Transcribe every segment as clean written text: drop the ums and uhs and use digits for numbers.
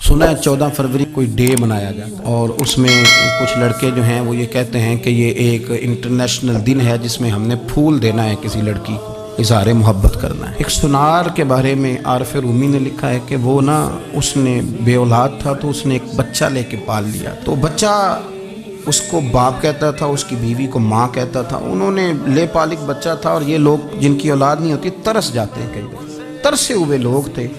सुना है 14 फरवरी कोई डे मनाया जाता है और उसमें कुछ लड़के जो हैं वो ये कहते हैं कि ये एक इंटरनेशनल दिन है जिसमें हमने फूल देना है किसी लड़की को, इज़हार मोहब्बत करना है। एक सुनार के बारे में आरफ रूमी ने लिखा है कि वो ना उसने बे औलाद था तो उसने एक बच्चा लेके पाल लिया, तो बच्चा उसको बाप कहता था, उसकी बीवी को माँ कहता था। उन्होंने ले पालिक बच्चा था और ये लोग जिनकी औलाद नहीं होती तरस जाते हैं, कई बार तरसे हुए लोग थे।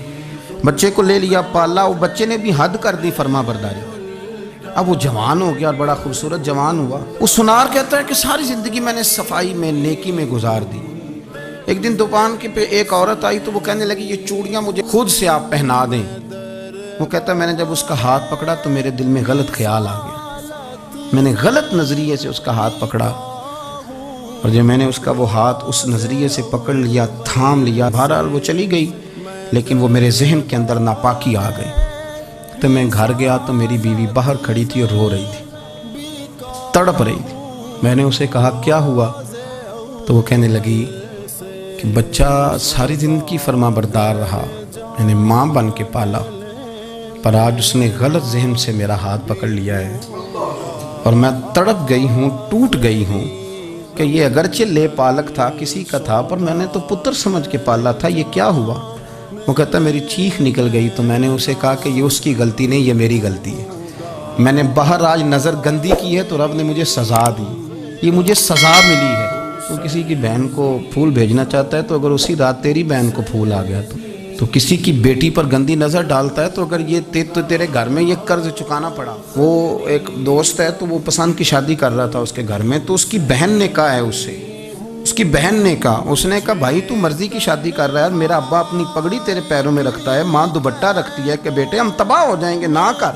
बच्चे को ले लिया, पाला, वो बच्चे ने भी हद कर दी फर्मा बरदारी। अब वो जवान हो गया और बड़ा खूबसूरत जवान हुआ। वो सुनार कहता है कि सारी ज़िंदगी मैंने सफाई में नेकी में गुजार दी। एक दिन दुकान के पे एक औरत आई तो वो कहने लगी ये चूड़ियाँ मुझे खुद से आप पहना दें। वो कहता मैंने जब उसका हाथ पकड़ा तो मेरे दिल में गलत ख्याल आ गया, मैंने गलत नज़रिए से उसका हाथ पकड़ा और जब मैंने उसका वो हाथ उस नज़रिए से पकड़ लिया, थाम लिया, बहरहाल वो चली गई, लेकिन वो मेरे जहन के अंदर नापाकी आ गई। तो मैं घर गया तो मेरी बीवी बाहर खड़ी थी और रो रही थी, तड़प रही थी। मैंने उसे कहा क्या हुआ, तो वो कहने लगी कि बच्चा सारी ज़िंदगी फर्मा बरदार रहा, मैंने माँ बन के पाला, पर आज उसने गलत जहन से मेरा हाथ पकड़ लिया है और मैं तड़प गई हूँ, टूट गई हूँ कि ये अगरचे ले पालक था, किसी का था, पर मैंने तो पुत्र समझ के पाला था, ये क्या हुआ। वो कहता मेरी चीख निकल गई तो मैंने उसे कहा कि ये उसकी गलती नहीं, ये मेरी गलती है। मैंने बाहर आज नज़र गंदी की है तो रब ने मुझे सज़ा दी, ये मुझे सज़ा मिली है। तो किसी की बहन को फूल भेजना चाहता है तो अगर उसी रात तेरी बहन को फूल आ गया तो किसी की बेटी पर गंदी नज़र डालता है तो अगर ये तेरे घर में ये कर्ज चुकाना पड़ा। वो एक दोस्त है तो वो पसंद की शादी कर रहा था उसके घर में, तो उसकी बहन ने कहा है उससे, उसकी बहन ने कहा, उसने कहा भाई तू मर्जी की शादी कर रहा है, मेरा अब्बा अपनी पगड़ी तेरे पैरों में रखता है, माँ दुपट्टा रखती है कि बेटे हम तबाह हो जाएंगे, ना कर।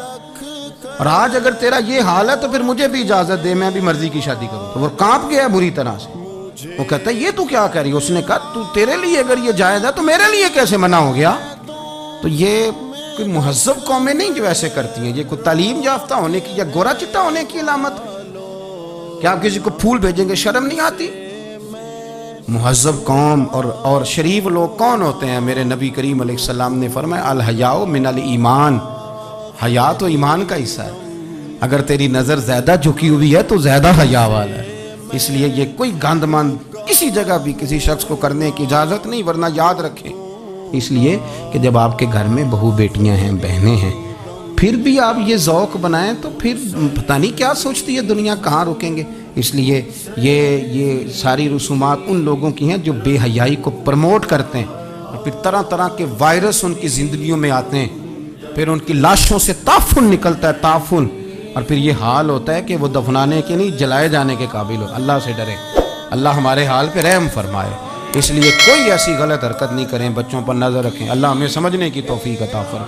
और आज अगर तेरा ये हाल है तो फिर मुझे भी इजाज़त दे, मैं भी मर्जी की शादी करूँ। तो वो कांप गया बुरी तरह से। वो कहता है ये तू क्या करी। उसने कहा तू तेरे लिए अगर ये जायज़ है तो मेरे लिए कैसे मना हो गया। तो ये कोई मुहज़्ज़ब कौमें नहीं जो ऐसे करती हैं, ये कोई तालीम याफ्ता होने की या गोरा चिट्टा होने की अलामत है। क्या आप किसी को फूल भेजेंगे, शर्म नहीं आती। मुहज़्ज़ब कौम और शरीफ लोग कौन होते हैं। मेरे नबी करीम अलैहिस्सलाम ने फरमाया अल हयाउ मिनल ईमान, हया तो ईमान का हिस्सा है। अगर तेरी नज़र ज़्यादा झुकी हुई है तो ज़्यादा हया वाला है। इसलिए ये कोई गंदमंद किसी जगह भी किसी शख्स को करने की इजाज़त नहीं, वरना याद रखें इसलिए कि जब आपके घर में बहू बेटियां हैं, बहनें हैं, फिर भी आप ये ज़ौक़ बनाएं तो फिर पता नहीं क्या सोचती है दुनिया, कहाँ रुकेंगे। इसलिए ये सारी रसूमात उन लोगों की हैं जो बेहयाई को प्रमोट करते हैं और फिर तरह तरह के वायरस उनकी ज़िंदगियों में आते हैं, फिर उनकी लाशों से ताफुन निकलता है, ताफुन, और फिर ये हाल होता है कि वो दफनाने के नहीं जलाए जाने के काबिल हो। अल्लाह से डरें, अल्लाह हमारे हाल पे रहम फरमाए। इसलिए कोई ऐसी गलत हरकत नहीं करें, बच्चों पर नज़र रखें। अल्लाह हमें समझने की तौफीक अता फरमाए।